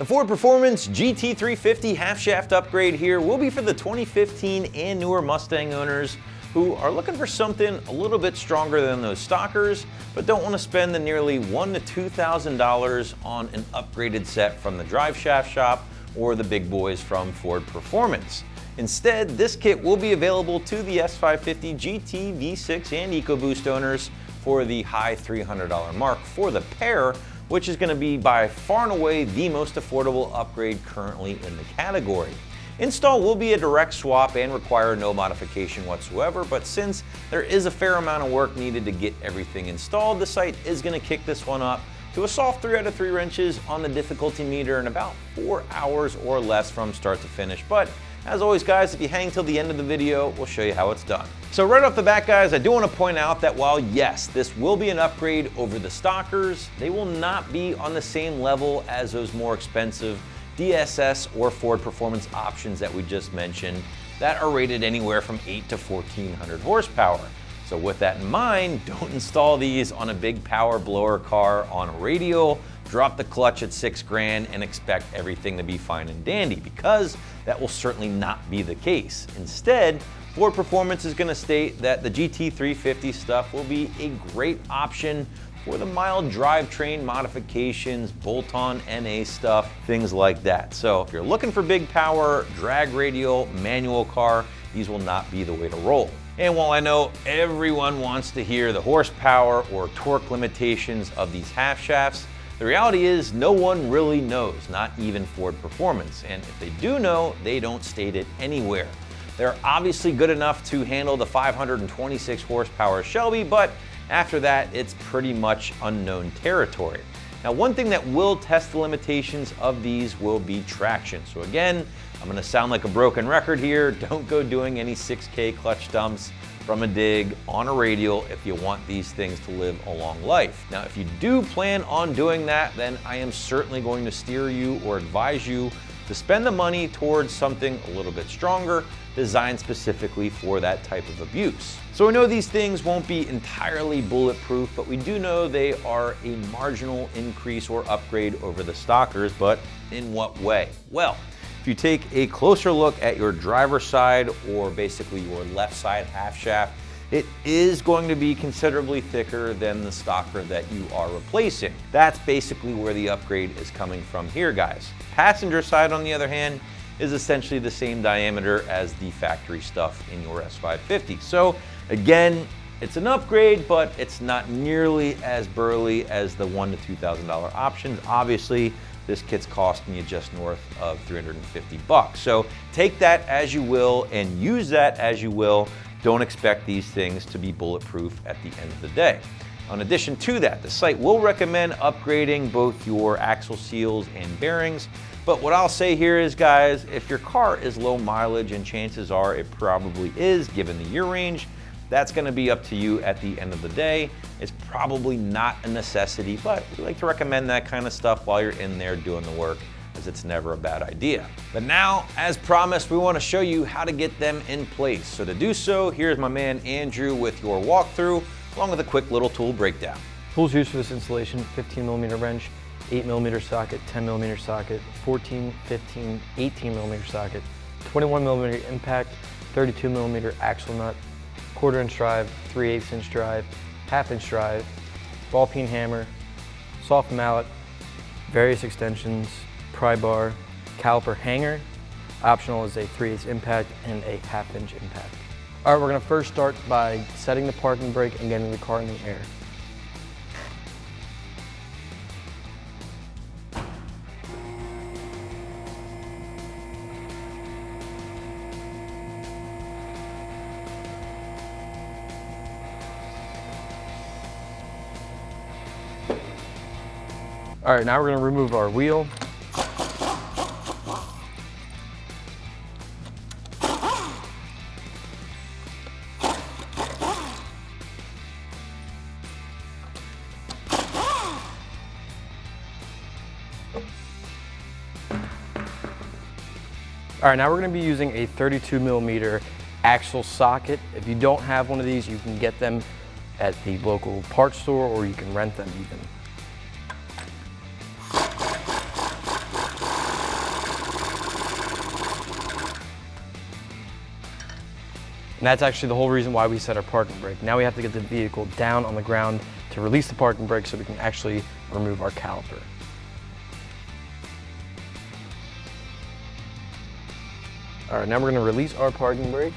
The Ford Performance GT350 half-shaft upgrade here will be for the 2015 and newer Mustang owners who are looking for something a little bit stronger than those stockers, but don't want to spend the nearly $1,000 to $2,000 on an upgraded set from the Drive Shaft Shop or the big boys from Ford Performance. Instead, this kit will be available to the S550 GT, V6, and EcoBoost owners for the high $300 mark for the pair, which is going to be by far and away the most affordable upgrade currently in the category. Install will be a direct swap and require no modification whatsoever, but since there is a fair amount of work needed to get everything installed, the site is going to kick this one up to a soft 3 out of 3 wrenches on the difficulty meter in about 4 hours or less from start to finish. But as always guys, if you hang till the end of the video, we'll show you how it's done. So right off the bat guys, I do want to point out that while yes, this will be an upgrade over the stockers, they will not be on the same level as those more expensive DSS or Ford Performance options that we just mentioned that are rated anywhere from 8 to 1400 horsepower. So with that in mind, don't install these on a big power blower car on a radial, drop the clutch at 6 grand and expect everything to be fine and dandy, because that will certainly not be the case. Instead, Ford Performance is going to state that the GT350 stuff will be a great option for the mild drivetrain modifications, bolt-on NA stuff, things like that. So if you're looking for big power, drag radial, manual car, these will not be the way to roll. And while I know everyone wants to hear the horsepower or torque limitations of these half shafts, the reality is no one really knows, not even Ford Performance. And if they do know, they don't state it anywhere. They're obviously good enough to handle the 526 horsepower Shelby, but after that, it's pretty much unknown territory. Now, one thing that will test the limitations of these will be traction. So again, I'm gonna sound like a broken record here. Don't go doing any 6K clutch dumps from a dig on a radial if you want these things to live a long life. Now, if you do plan on doing that, then I am certainly going to steer you or advise you to spend the money towards something a little bit stronger, designed specifically for that type of abuse. So we know these things won't be entirely bulletproof, but we do know they are a marginal increase or upgrade over the stockers, but in what way? Well, if you take a closer look at your driver's side or basically your left side half shaft, it is going to be considerably thicker than the stocker that you are replacing. That's basically where the upgrade is coming from here, guys. Passenger side, on the other hand, is essentially the same diameter as the factory stuff in your S550. So again, it's an upgrade, but it's not nearly as burly as the $1,000 to $2,000 options. Obviously, this kit's costing you just north of 350 bucks. So take that as you will and use that as you will. Don't expect these things to be bulletproof at the end of the day. In addition to that, the site will recommend upgrading both your axle seals and bearings. But what I'll say here is, guys, if your car is low mileage, and chances are it probably is given the year range, that's gonna be up to you at the end of the day. It's probably not a necessity, but we like to recommend that kind of stuff while you're in there doing the work, as it's never a bad idea. But now, as promised, we wanna show you how to get them in place. So to do so, here's my man Andrew with your walkthrough, along with a quick little tool breakdown. Tools used for this installation: 15mm wrench, 8mm socket, 10mm socket, 14, 15, 18mm socket, 21mm impact, 32mm axle nut, 1/4 inch drive, 3/8 inch drive, 1/2 inch drive, ball peen hammer, soft mallet, various extensions, pry bar, caliper hanger. Optional is a 3/8 impact and a 1/2 inch impact. All right, we're gonna first start by setting the parking brake and getting the car in the air. All right, now we're gonna remove our wheel. All right, now we're gonna be using a 32mm axle socket. If you don't have one of these, you can get them at the local parts store, or you can rent them even. And that's actually the whole reason why we set our parking brake. Now we have to get the vehicle down on the ground to release the parking brake so we can actually remove our caliper. All right, now we're gonna release our parking brake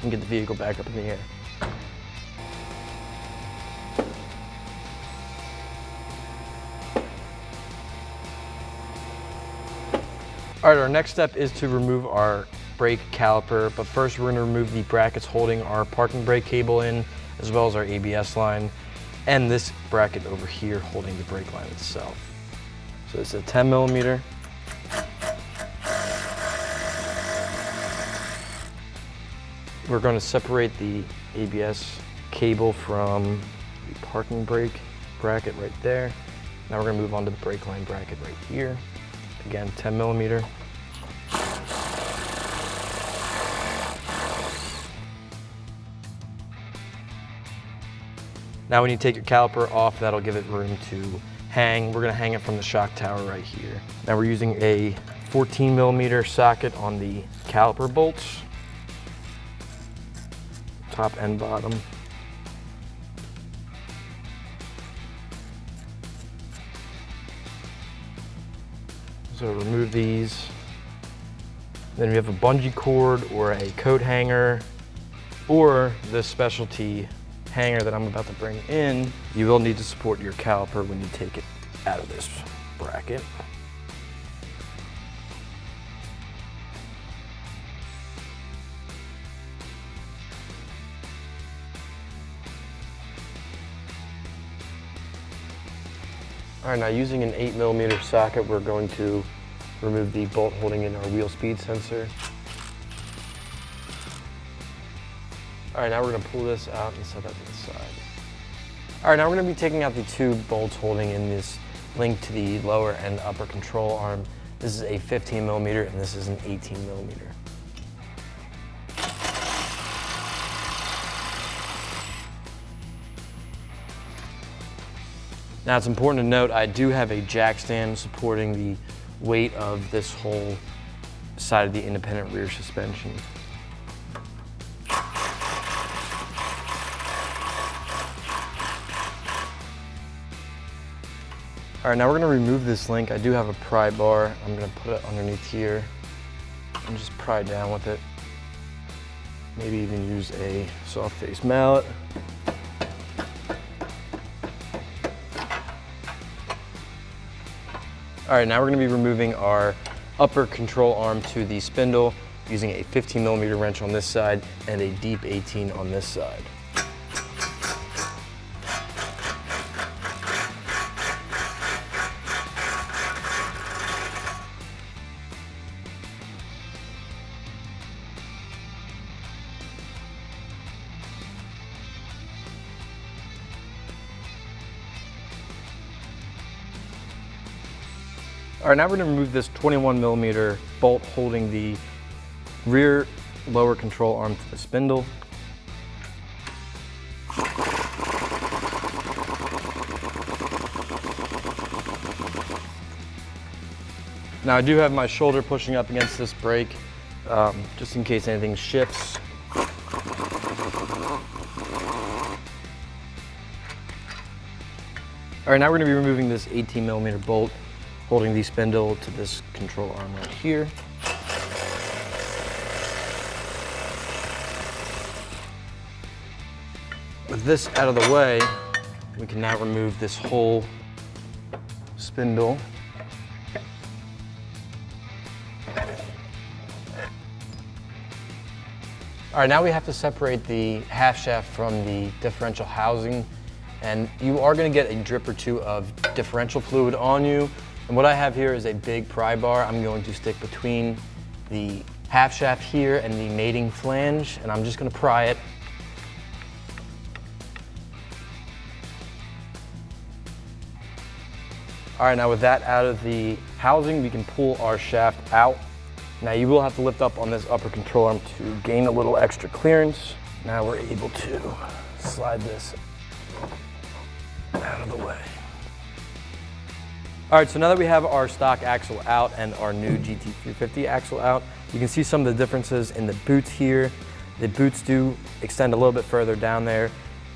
and get the vehicle back up in the air. All right, our next step is to remove our brake caliper, but first we're gonna remove the brackets holding our parking brake cable in, as well as our ABS line, and this bracket over here holding the brake line itself. So it's a 10 millimeter. We're going to separate the ABS cable from the parking brake bracket right there. Now we're going to move on to the brake line bracket right here. Again, 10 millimeter. Now when you take your caliper off, that'll give it room to hang. We're going to hang it from the shock tower right here. Now we're using a 14 millimeter socket on the caliper bolts. Top and bottom. So remove these. Then we have a bungee cord or a coat hanger or this specialty hanger that I'm about to bring in. You will need to support your caliper when you take it out of this bracket. All right, now using an 8 millimeter socket, we're going to remove the bolt holding in our wheel speed sensor. All right, now we're gonna pull this out and set that to the side. All right, now we're gonna be taking out the two bolts holding in this link to the lower and upper control arm. This is a 15 millimeter and this is an 18 millimeter. Now it's important to note I do have a jack stand supporting the weight of this whole side of the independent rear suspension. All right, now we're gonna remove this link. I do have a pry bar. I'm gonna put it underneath here and just pry down with it. Maybe even use a soft face mallet. All right, now we're gonna be removing our upper control arm to the spindle using a 15 millimeter wrench on this side and a deep 18 on this side. All right, now we're gonna remove this 21 millimeter bolt holding the rear lower control arm to the spindle. Now I do have my shoulder pushing up against this brake, just in case anything shifts. All right, now we're gonna be removing this 18 millimeter bolt holding the spindle to this control arm right here. With this out of the way, we can now remove this whole spindle. All right, now we have to separate the half shaft from the differential housing, and you are gonna get a drip or two of differential fluid on you. And what I have here is a big pry bar. I'm going to stick between the half shaft here and the mating flange, and I'm just gonna pry it. All right, now with that out of the housing, we can pull our shaft out. Now you will have to lift up on this upper control arm to gain a little extra clearance. Now we're able to slide this out of the way. All right, so now that we have our stock axle out and our new GT350 axle out, you can see some of the differences in the boots here. The boots do extend a little bit further down there,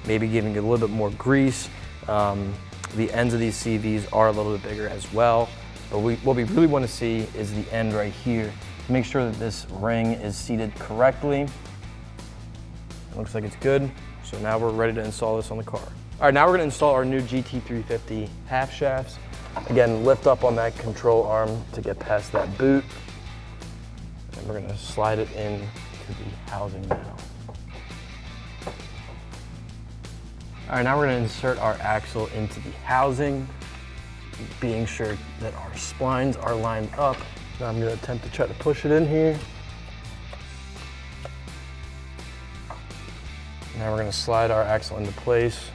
maybe giving you a little bit more grease. The ends of these CVs are a little bit bigger as well. But what we really want to see is the end right here. Make sure that this ring is seated correctly. It looks like it's good. So now we're ready to install this on the car. All right, now we're going to install our new GT350 half shafts. Again, lift up on that control arm to get past that boot. And we're going to slide it in to the housing now. All right, now we're going to insert our axle into the housing, being sure that our splines are lined up. Now I'm going to attempt to try to push it in here. Now we're going to slide our axle into place.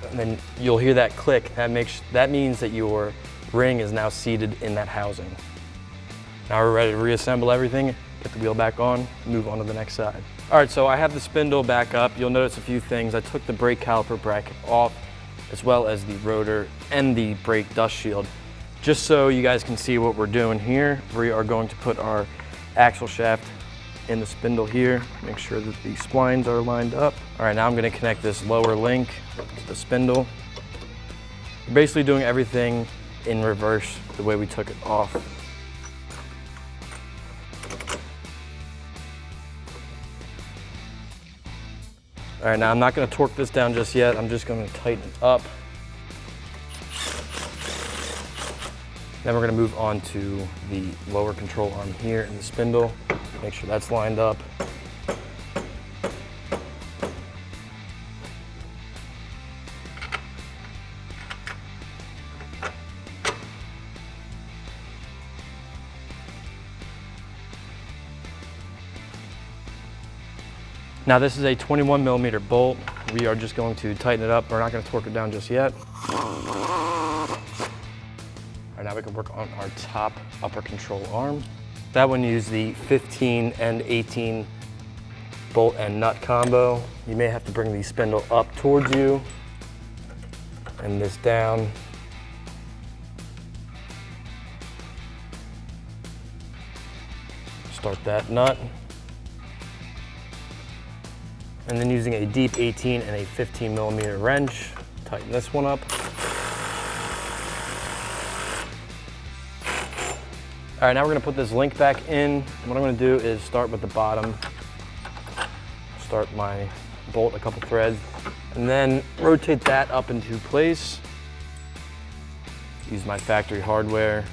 And then you'll hear that click. That means that your ring is now seated in that housing. Now we're ready to reassemble everything, get the wheel back on, move on to the next side. All right, so I have the spindle back up. You'll notice a few things. I took the brake caliper bracket off, as well as the rotor and the brake dust shield. Just so you guys can see what we're doing here, we are going to put our axle shaft in the spindle here, make sure that the splines are lined up. All right, now I'm gonna connect this lower link to the spindle. We're basically doing everything in reverse the way we took it off. All right, now I'm not gonna torque this down just yet. I'm just gonna tighten it up. Then we're gonna move on to the lower control arm here in the spindle. Make sure that's lined up. Now this is a 21 millimeter bolt. We are just going to tighten it up. We're not going to torque it down just yet. All right, now we can work on our top upper control arm. That one used the 15 and 18 bolt and nut combo. You may have to bring the spindle up towards you and this down. Start that nut. And then using a deep 18 and a 15 millimeter wrench, tighten this one up. All right, now we're gonna put this link back in. What I'm gonna do is start with the bottom, start my bolt a couple threads, and then rotate that up into place. Use my factory hardware.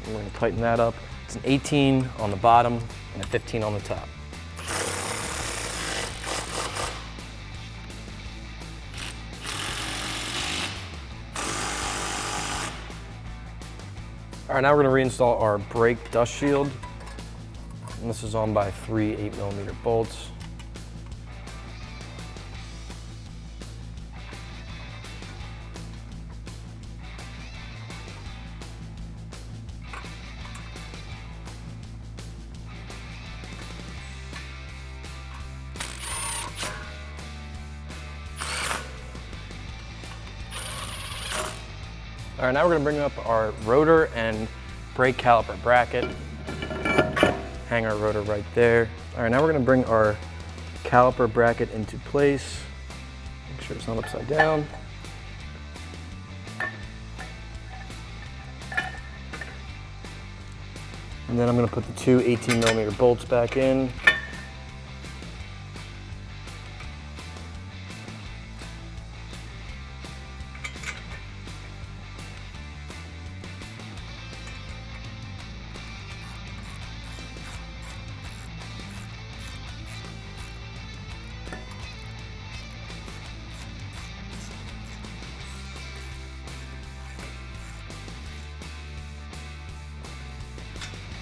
We're gonna tighten that up. It's an 18 on the bottom and a 15 on the top. All right, now we're gonna reinstall our brake dust shield. And this is on by 3 8 millimeter bolts. All right, now we're gonna bring up our rotor and brake caliper bracket. Hang our rotor right there. All right, now we're gonna bring our caliper bracket into place. Make sure it's not upside down. And then I'm gonna put the 2 18 millimeter bolts back in.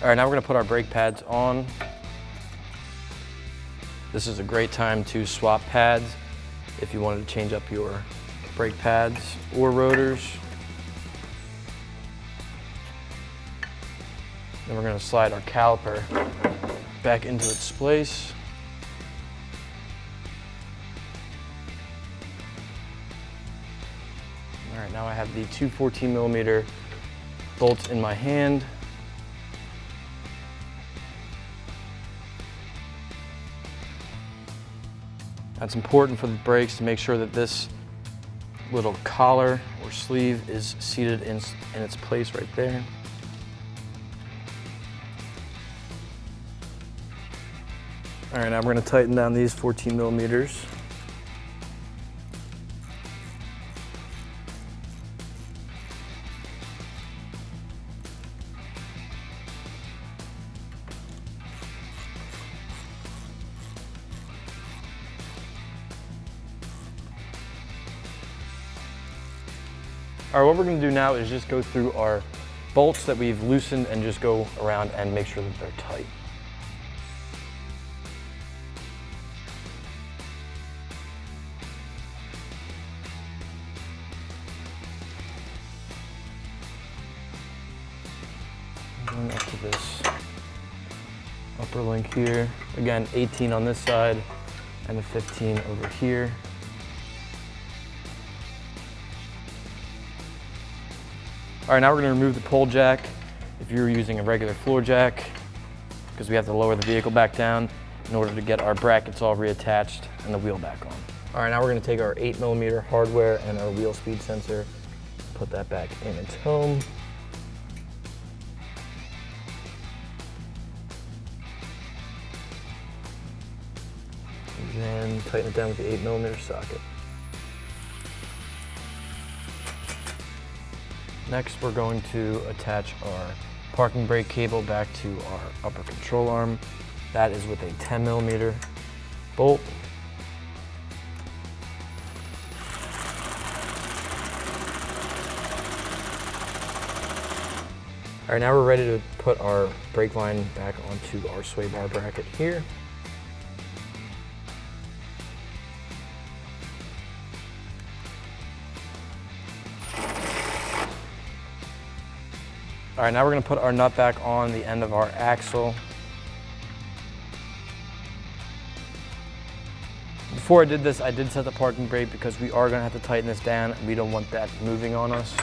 All right, now we're gonna put our brake pads on. This is a great time to swap pads if you wanted to change up your brake pads or rotors. Then we're gonna slide our caliper back into its place. All right, now I have the two 14mm bolts in my hand. That's important for the brakes to make sure that this little collar or sleeve is seated in its place right there. All right, now we're going to tighten down these 14mm. All right, what we're going to do now is just go through our bolts that we've loosened and just go around and make sure that they're tight. Going up to this upper link here. Again, 18 on this side and the 15 over here. All right, now we're going to remove the pole jack if you're using a regular floor jack, because we have to lower the vehicle back down in order to get our brackets all reattached and the wheel back on. All right, now we're going to take our 8mm hardware and our wheel speed sensor, put that back in its home. And then tighten it down with the 8mm socket. Next, we're going to attach our parking brake cable back to our upper control arm. That is with a 10mm bolt. All right, now we're ready to put our brake line back onto our sway bar bracket here. All right, now we're going to put our nut back on the end of our axle. Before I did this, I did set the parking brake because we are going to have to tighten this down and we don't want that moving on us.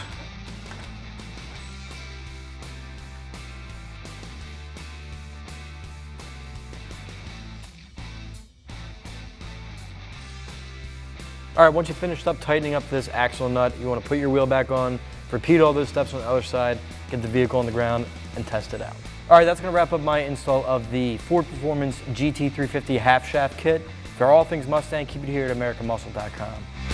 All right, once you finished up tightening up this axle nut, you want to put your wheel back on, repeat all those steps on the other side, get the vehicle on the ground, and test it out. All right, that's going to wrap up my install of the Ford Performance GT350 half shaft kit. For all things Mustang, keep it here at AmericanMuscle.com.